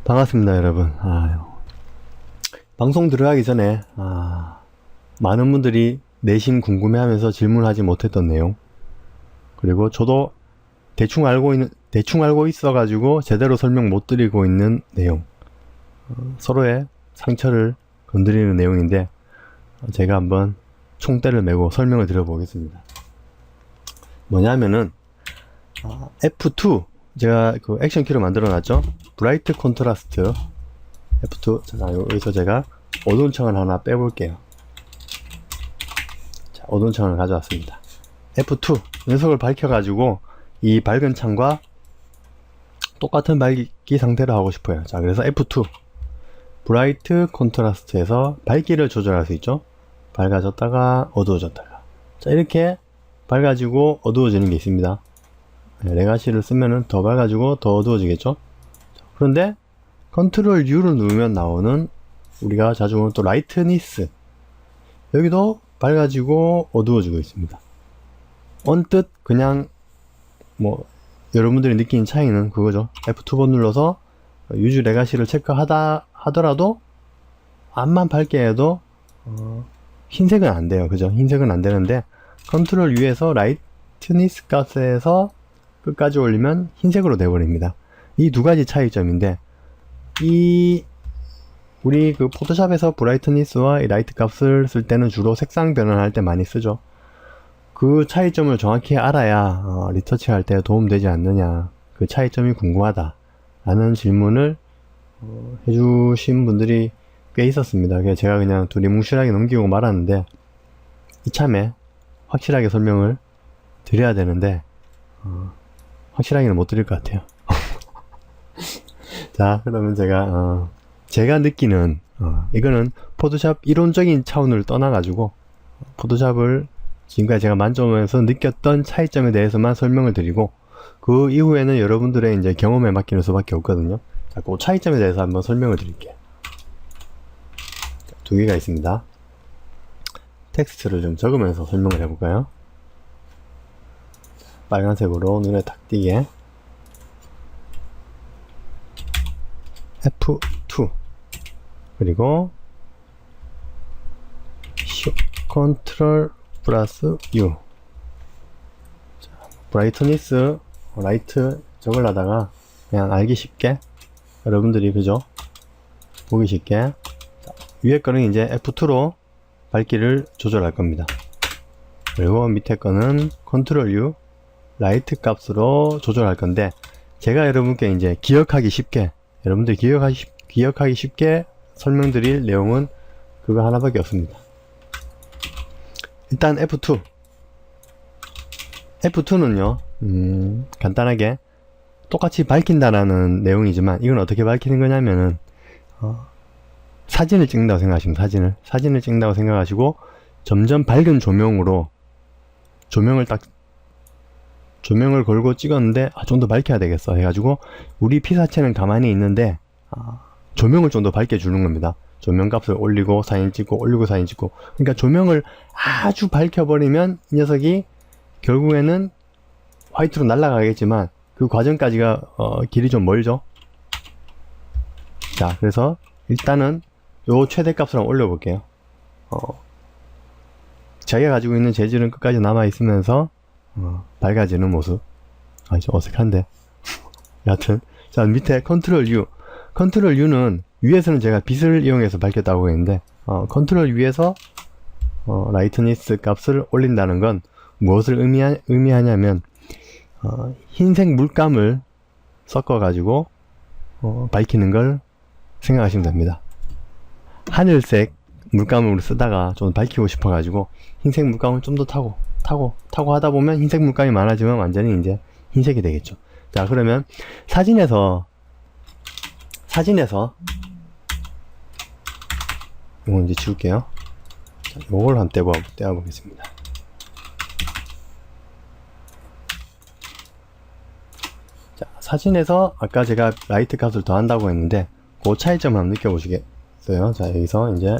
반갑습니다, 여러분. 방송 들어가기 전에 많은 분들이 내심 궁금해하면서 질문하지 못했던 내용, 그리고 저도 대충 알고 있어가지고 제대로 설명 못 드리고 있는 내용, 서로의 상처를 건드리는 내용인데 제가 한번 총대를 메고 설명을 드려보겠습니다. 뭐냐면은 F2, 제가 그 액션 키로 만들어 놨죠. 브라이트 콘트라스트 F2. 자, 여기서 제가 어두운 창을 하나 빼볼게요. 자, 어두운 창을 가져왔습니다. F2 녀석을 밝혀가지고 이 밝은 창과 똑같은 밝기 상태로 하고 싶어요. 자, 그래서 F2 브라이트 콘트라스트에서 밝기를 조절할 수 있죠. 밝아졌다가 어두워졌다가, 자, 이렇게 밝아지고 어두워지는 게 있습니다. 레가시를 쓰면은 더 밝아지고 더 어두워지겠죠. 그런데 컨트롤 U를 누르면 나오는, 우리가 자주 보는 또 라이트니스, 여기도 밝아지고 어두워지고 있습니다. 언뜻 그냥 여러분들이 느끼는 차이는 그거죠. F2번 눌러서 유즈 레가시를 체크하다 하더라도 앞만 밝게 해도 흰색은 안 돼요. 그죠? 흰색은 안 되는데 컨트롤 U에서 라이트니스 값에서 끝까지 올리면 흰색으로 돼버립니다. 이 두 가지 차이점인데, 우리 그 포토샵에서 브라이트니스와 이 라이트 값을 쓸 때는 주로 색상 변환할 때 많이 쓰죠. 그 차이점을 정확히 알아야 리터치 할 때 도움되지 않느냐, 그 차이점이 궁금하다 라는 질문을 해주신 분들이 꽤 있었습니다. 그래서 제가 그냥 두리뭉실하게 넘기고 말았는데, 이참에 확실하게 설명을 드려야 되는데 확실하게는 못 드릴 것 같아요. 자, 그러면 제가 느끼는, 이거는 포토샵 이론적인 차원을 떠나가지고 포토샵을 지금까지 제가 만져보면서 느꼈던 차이점에 대해서만 설명을 드리고, 그 이후에는 여러분들의 이제 경험에 맡기는 수밖에 없거든요. 자, 그 차이점에 대해서 한번 설명을 드릴게요. 두 개가 있습니다. 텍스트를 좀 적으면서 설명을 해볼까요? 빨간색으로 눈에 딱 띄게 F2 그리고 컨트롤 플러스 U. 자, 브라이트니스 라이트 적으려다가 그냥 알기 쉽게 여러분들이, 그죠? 보기 쉽게, 자, 위에 거는 이제 F2로 밝기를 조절할 겁니다. 그리고 밑에 거는 컨트롤 U 라이트 값으로 조절할 건데, 제가 여러분께 이제 기억하기 쉽게, 여러분들이 기억하기 쉽게 설명드릴 내용은 그거 하나밖에 없습니다. 일단 F2는요 간단하게 똑같이 밝힌다라는 내용이지만, 이건 어떻게 밝히는 거냐면은 사진을 찍는다고 생각하시면, 사진을 찍는다고 생각하시고 점점 밝은 조명으로 조명을 걸고 찍었는데 좀 더 밝혀야 되겠어 해가지고, 우리 피사체는 가만히 있는데 조명을 좀 더 밝게 주는 겁니다. 조명 값을 올리고 사진 찍고 올리고 사진 찍고. 그러니까 조명을 아주 밝혀버리면 이 녀석이 결국에는 화이트로 날아가겠지만 그 과정까지가 길이 좀 멀죠. 자, 그래서 일단은 요 최대값을 한번 올려볼게요. 자기가 가지고 있는 재질은 끝까지 남아있으면서 밝아지는 모습. 좀 어색한데. 여하튼, 자, 밑에 컨트롤 U는 위에서는 제가 빛을 이용해서 밝혔다고 했는데, 컨트롤 U에서 라이트니스 값을 올린다는 건 무엇을 의미하냐면, 흰색 물감을 섞어 가지고 밝히는 걸 생각하시면 됩니다. 하늘색 물감을 쓰다가 좀 밝히고 싶어 가지고 흰색 물감을 좀 더 타고 하다 보면 흰색 물감이 많아지면 완전히 이제 흰색이 되겠죠. 자, 그러면 사진에서 이거 이제 지울게요. 자, 요걸 한번 떼어보겠습니다. 자, 사진에서 아까 제가 라이트 값을 더한다고 했는데 그 차이점 한번 느껴보시겠어요? 자, 여기서 이제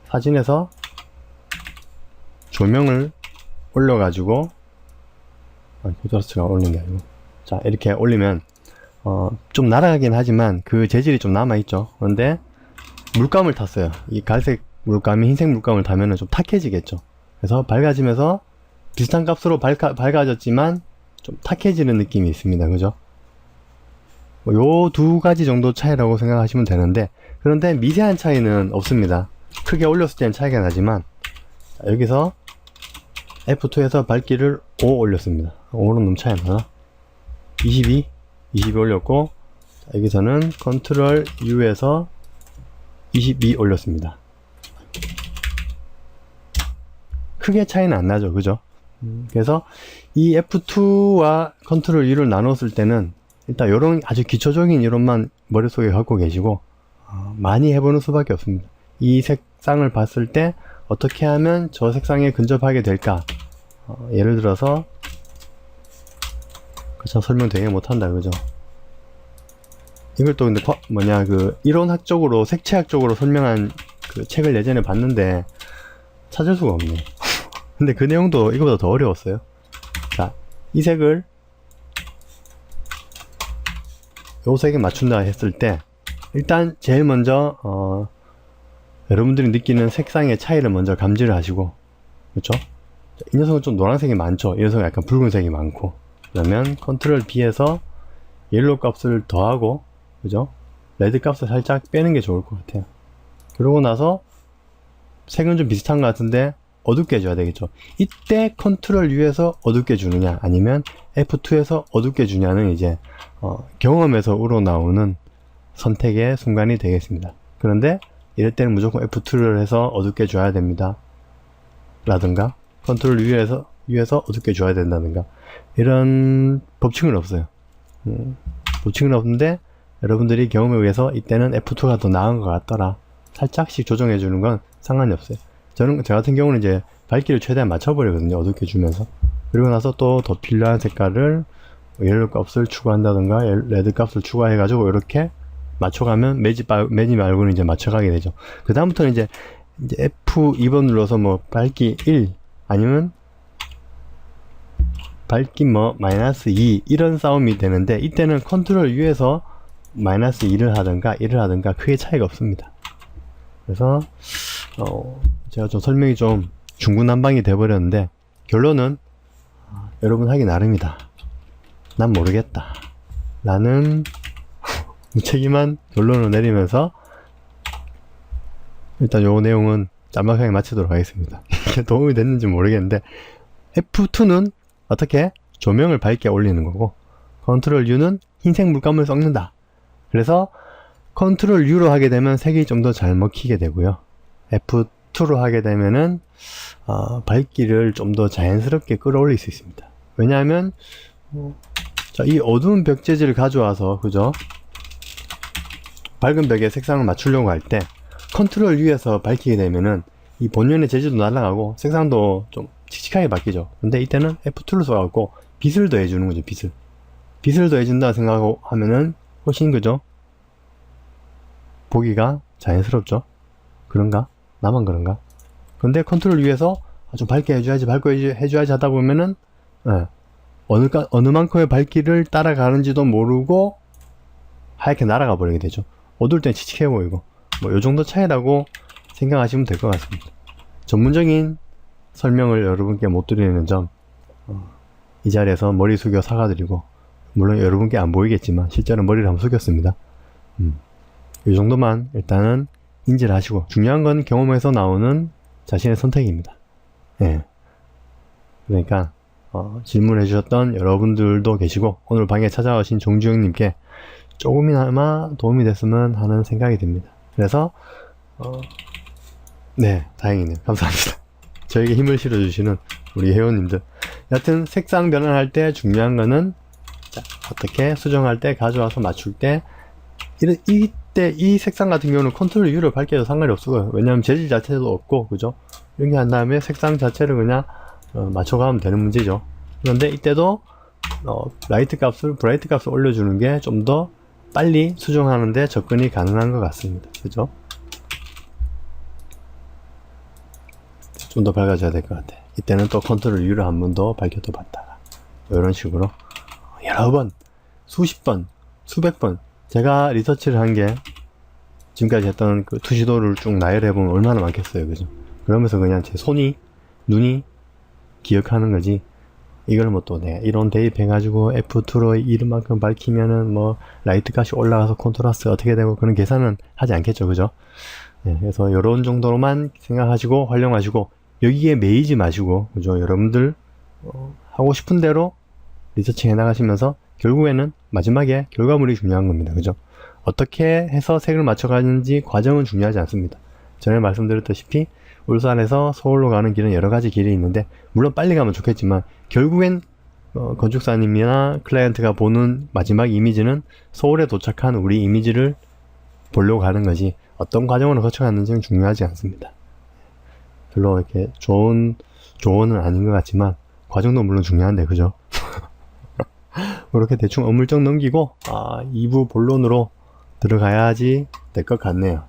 사진에서 조명을 올려가지고, 콘트라스트가 올린 게 아니고, 자, 이렇게 올리면 좀 날아가긴 하지만 그 재질이 좀 남아있죠. 그런데 물감을 탔어요. 이 갈색 물감이 흰색 물감을 타면은 좀 탁해지겠죠. 그래서 밝아지면서 비슷한 값으로 밝아졌지만 좀 탁해지는 느낌이 있습니다. 그죠? 요 두 가지 정도 차이라고 생각하시면 되는데, 그런데 미세한 차이는 없습니다. 크게 올렸을 때는 차이가 나지만, 여기서 F2에서 밝기를 5 올렸습니다. 5는 너무 차이 나나? 22 올렸고, 여기서는 컨트롤 U에서 22 올렸습니다. 크게 차이는 안 나죠. 그죠? 그래서 이 F2와 컨트롤 U를 나눴을 때는 일단 요런 아주 기초적인 이론만 머릿속에 갖고 계시고 많이 해보는 수밖에 없습니다. 이 색상을 봤을 때 어떻게 하면 저 색상에 근접하게 될까? 예를 들어서 참 설명 되게 못한다. 그죠? 이걸 또 근데 이론학적으로 색채학적으로 설명한 그 책을 예전에 봤는데 찾을 수가 없네. 근데 그 내용도 이거보다 더 어려웠어요. 자, 이 색을 요 색에 맞춘다 했을 때 일단 제일 먼저 여러분들이 느끼는 색상의 차이를 먼저 감지를 하시고, 그렇죠? 이 녀석은 좀 노란색이 많죠. 이 녀석은 약간 붉은색이 많고, 그러면 컨트롤 B에서 옐로우 값을 더하고, 그죠? 레드 값을 살짝 빼는 게 좋을 것 같아요. 그러고 나서 색은 좀 비슷한 것 같은데 어둡게 해줘야 되겠죠. 이때 컨트롤 U에서 어둡게 주느냐 아니면 F2에서 어둡게 주냐는 이제 경험에서 우러나오는 선택의 순간이 되겠습니다. 그런데 이럴 때는 무조건 F2를 해서 어둡게 줘야 됩니다 라든가 컨트롤 U에서 어둡게 줘야 된다든가 이런 법칙은 없어요. 법칙은 없는데 여러분들이 경험에 의해서 이때는 F2가 더 나은 것 같더라 살짝씩 조정해 주는 건 상관이 없어요. 저 같은 경우는 이제 밝기를 최대한 맞춰버리거든요. 어둡게 주면서. 그리고 나서 또 더 필요한 색깔을 옐로우 값을 추가한다든가 레드 값을 추가해가지고 이렇게 맞춰가면 매지 말고는 이제 맞춰가게 되죠. 그 다음부터는 이제 F2번 눌러서 뭐 밝기 1 아니면 밝기 마이너스 2 이런 싸움이 되는데 이때는 컨트롤 U에서 마이너스 2를 하든가 1을 하든가 크게 차이가 없습니다. 그래서 제가 좀 설명이 좀 중구난방이 돼버렸는데 결론은 여러분 하기 나름이다. 난 모르겠다. 라는 무책임한 결론을 내리면서 일단 요 내용은 짤막하게 마치도록 하겠습니다. 이게 도움이 됐는지 모르겠는데 F2는 어떻게 조명을 밝게 올리는 거고 컨트롤 U는 흰색 물감을 섞는다. 그래서 컨트롤 U로 하게 되면 색이 좀 더 잘 먹히게 되고요. F2로 하게 되면은 밝기를 좀 더 자연스럽게 끌어올릴 수 있습니다. 왜냐하면 자, 이 어두운 벽 재질을 가져와서 그죠? 밝은 벽에 색상을 맞추려고 할 때 컨트롤 U에서 밝히게 되면은 이 본연의 재질도 날아가고 색상도 좀 칙칙하게 바뀌죠. 근데 이때는 F2를 써갖고 빛을 더해주는 거죠. 빛을 더해준다 생각하고 하면은 훨씬 그죠? 보기가 자연스럽죠. 그런가? 나만 그런가? 근데 컨트롤 U에서 좀 밝게 해줘야지 해줘야지 하다 보면은 어느 만큼의 밝기를 따라가는지도 모르고 하얗게 날아가 버리게 되죠. 어두울 땐 칙칙해 보이고 뭐 요정도 차이라고 생각하시면 될 것 같습니다. 전문적인 설명을 여러분께 못 드리는 점 이 자리에서 머리 숙여 사과드리고 물론 여러분께 안 보이겠지만 실제로 머리를 한번 숙였습니다. 이 정도만 일단은 인지를 하시고 중요한 건 경험에서 나오는 자신의 선택입니다. 예. 그러니까 질문해 주셨던 여러분들도 계시고 오늘 방에 찾아오신 정주영님께 조금이나마 도움이 됐으면 하는 생각이 듭니다. 그래서 네, 다행이네요. 감사합니다. 저에게 힘을 실어주시는 우리 회원님들. 여하튼 색상 변환할 때 중요한 거는 자, 어떻게 수정할 때 가져와서 맞출 때 이때 이 색상 같은 경우는 컨트롤 U를 밝게 해도 상관이 없어요. 왜냐하면 재질 자체도 없고 그죠? 이렇게 한 다음에 색상 자체를 그냥 맞춰가면 되는 문제죠. 그런데 이때도 브라이트 값을 올려주는 게 좀 더 빨리 수정하는데 접근이 가능한 것 같습니다. 그죠? 좀 더 밝아져야 될 것 같아. 이때는 또 컨트롤 U를 한 번 더 밝혀도 봤다가 이런 식으로 여러 번, 수십 번 수백 번 제가 리서치를 한 게 지금까지 했던 그 투시도를 쭉 나열해보면 얼마나 많겠어요, 그죠? 그러면서 그냥 제 눈이 기억하는 거지. 이걸 뭐 또 내가 이론 대입해가지고 F2로 이름만큼 밝히면은 뭐 라이트 값이 올라가서 컨트라스트 어떻게 되고 그런 계산은 하지 않겠죠, 그죠? 네, 그래서 이런 정도로만 생각하시고 활용하시고 여기에 매이지 마시고, 그죠? 여러분들 하고 싶은 대로 리서치 해나가시면서 결국에는 마지막에 결과물이 중요한 겁니다, 그죠? 어떻게 해서 색을 맞춰가는지 과정은 중요하지 않습니다. 전에 말씀드렸다시피 울산에서 서울로 가는 길은 여러 가지 길이 있는데 물론 빨리 가면 좋겠지만 결국엔 건축사님이나 클라이언트가 보는 마지막 이미지는 서울에 도착한 우리 이미지를 보려고 가는 거지 어떤 과정으로 거쳐갔는지는 중요하지 않습니다. 별로 이렇게 좋은 조언은 아닌 것 같지만 과정도 물론 중요한데, 그죠? 그렇게 대충 어물쩍 넘기고 2부 본론으로 들어가야지 될 것 같네요.